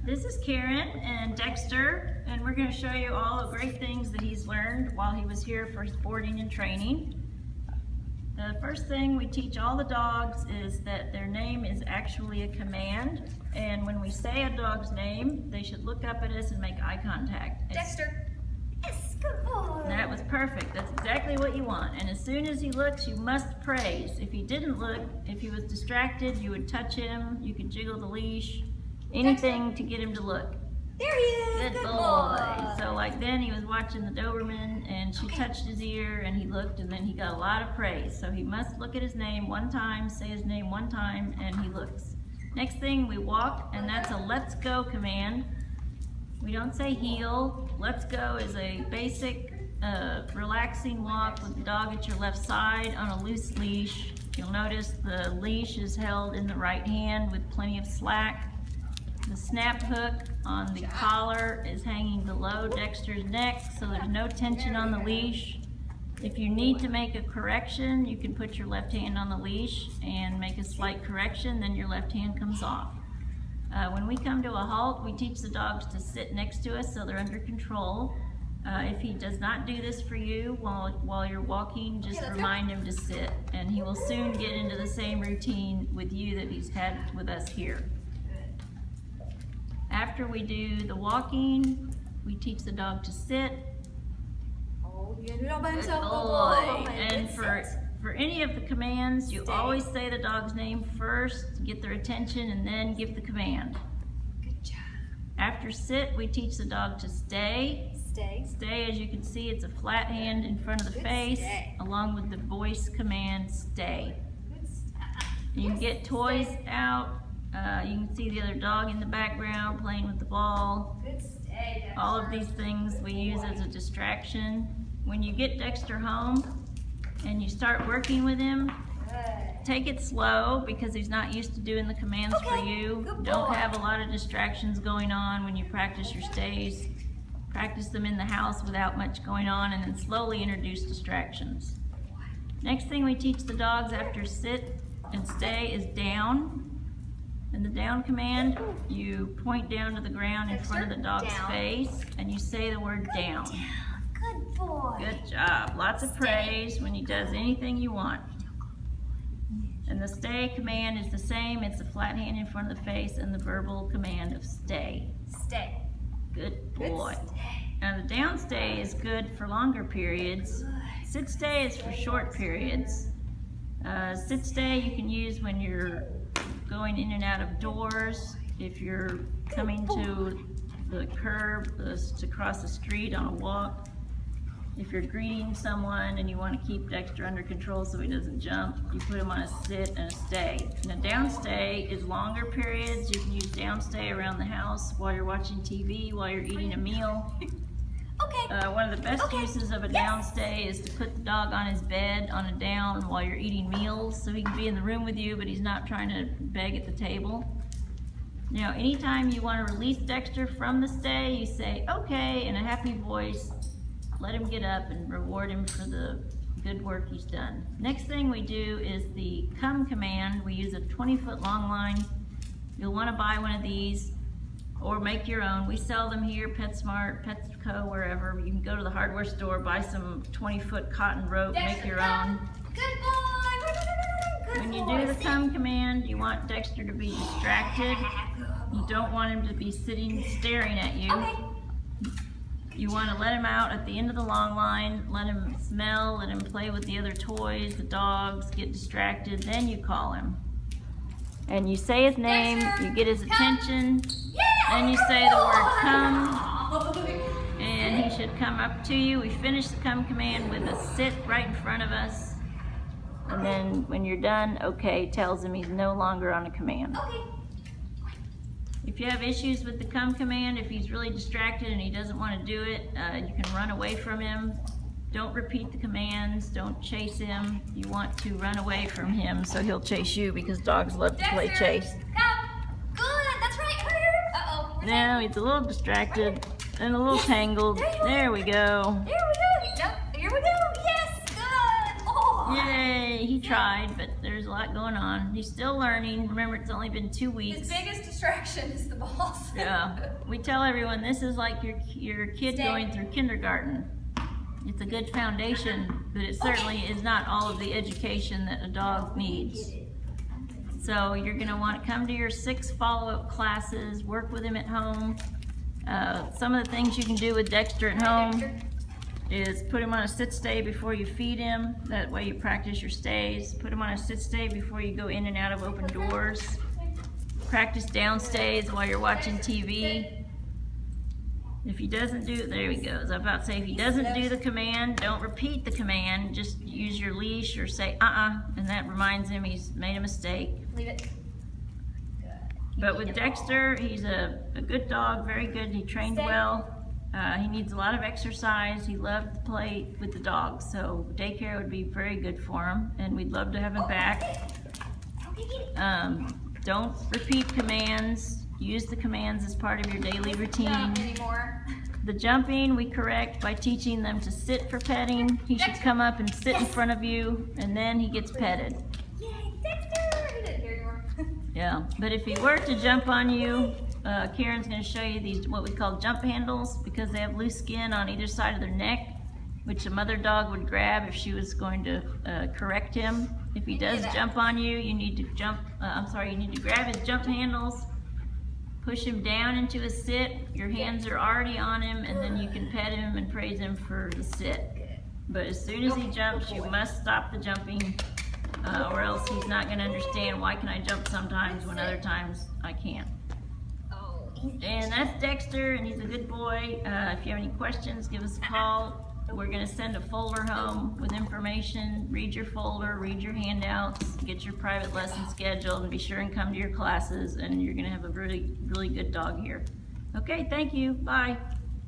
This is Karen and Dexter, and we're going to show you all the great things that he's learned while he was here for his boarding and training. The first thing we teach all the dogs is that their name is actually a command, and when we say a dog's name, they should look up at us and make eye contact. Dexter. Yes, good boy. That was perfect. That's exactly what you want. And as soon as he looks, you must praise. If he didn't look, if he was distracted, you would touch him, you could jiggle the leash, anything to get him to look. There he is. Good boy. So like then he was watching the Doberman and she touched his ear and he looked and then he got a lot of praise. So he must look at his name one time, say his name one time, and he looks. Next thing, we walk, and that's a let's go command. We don't say heel. Let's go is a basic relaxing walk with the dog at your left side on a loose leash. You'll notice the leash is held in the right hand with plenty of slack. The snap hook on the collar is hanging below Dexter's neck, so there's no tension on the leash. If you need to make a correction, you can put your left hand on the leash and make a slight correction, then your left hand comes off. When we come to a halt, we teach the dogs to sit next to us so they're under control. If he does not do this for you while you're walking, just remind him to sit, and he will soon get into the same routine with you that he's had with us here. After we do the walking, we teach the dog to sit. Good boy. And for any of the commands, you always say the dog's name first to get their attention and then give the command. Good job. After sit, we teach the dog to stay. Stay. Stay, as you can see, it's a flat hand in front of the face, along with the voice command, stay. You can get toys out. You can see the other dog in the background playing with the ball. Good stay. All of these things we use as a distraction. When you get Dexter home and you start working with him, take it slow because he's not used to doing the commands for you. Don't have a lot of distractions going on when you practice your stays. Practice them in the house without much going on, and then slowly introduce distractions. Next thing we teach the dogs after sit and stay is down. In the down command, you point down to the ground in front of the dog's face and you say the word down. Good boy. Good job. Lots of praise when he does anything you want. And the stay command is the same. It's a flat hand in front of the face and the verbal command of stay. Stay. Good boy. Now the down stay is good for longer periods. Sit stay is for short periods. Sit stay you can use when you're going in and out of doors, if you're coming to the curb to cross the street on a walk, if you're greeting someone and you want to keep Dexter under control so he doesn't jump, you put him on a sit and a stay. And a down stay is longer periods. You can use down stay around the house while you're watching TV, while you're eating a meal. One of the best uses of a down stay is to put the dog on his bed on a down while you're eating meals, so he can be in the room with you, but he's not trying to beg at the table. Now, anytime you want to release Dexter from the stay, you say, okay, in a happy voice, let him get up and reward him for the good work he's done. Next thing we do is the come command. We use a 20-foot long line. You'll want to buy one of these or make your own. We sell them here, PetSmart, Petco, wherever. You can go to the hardware store, buy some 20-foot cotton rope, make your own. Good boy. Good when you do the come command, you want Dexter to be distracted. You don't want him to be sitting staring at you. You want to let him out at the end of the long line, let him smell, let him play with the other toys, the dogs, get distracted, then you call him. And you say his name, you get his attention, then you say the word come, and he should come up to you. We finish the come command with a sit right in front of us, and then when you're done, okay, tells him he's no longer on a command. If you have issues with the come command, if he's really distracted and he doesn't want to do it, you can run away from him. Don't repeat the commands, don't chase him. You want to run away from him so he'll chase you, because dogs love to play chase. Come. Good, that's right. Uh-oh. Now he's a little distracted and a little tangled. There we go. Here we go. Here we go. Yes, good. Oh. Yay, he tried, but there's a lot going on. He's still learning. Remember, it's only been 2 weeks. His biggest distraction is the ball. balls. Yeah, we tell everyone this is like your kid going through kindergarten. It's a good foundation, but it certainly is not all of the education that a dog needs. So you're going to want to come to your 6 follow-up classes, work with him at home. Some of the things you can do with Dexter at home is put him on a sit stay before you feed him. That way you practice your stays. Put him on a sit stay before you go in and out of open doors. Practice down stays while you're watching TV. If he doesn't do, there he goes. I was about to say, if he doesn't do the command, don't repeat the command. Just use your leash or say, and that reminds him he's made a mistake. Leave it. But with Dexter, he's a good dog, very good. He trained well. He needs a lot of exercise. He loved to play with the dogs, so daycare would be very good for him, and we'd love to have him back. Don't repeat commands. Use the commands as part of your daily routine. Not anymore. The jumping we correct by teaching them to sit for petting. He should come up and sit in front of you, and then he gets petted. Yay, Dexter! He didn't hear you. Yeah, but if he were to jump on you, Karen's going to show you these what we call jump handles, because they have loose skin on either side of their neck, which a mother dog would grab if she was going to correct him. If he does jump on you, you need to you need to grab his jump handles, push him down into a sit. Your hands are already on him, and then you can pet him and praise him for the sit. But as soon as he jumps, you must stop the jumping, or else he's not going to understand why can I jump sometimes when other times I can't. And that's Dexter, and he's a good boy. If you have any questions, give us a call. We're going to send a folder home with information. Read your folder, read your handouts, get your private lesson scheduled, and be sure and come to your classes, and you're going to have a really, really good dog here. Okay, thank you. Bye.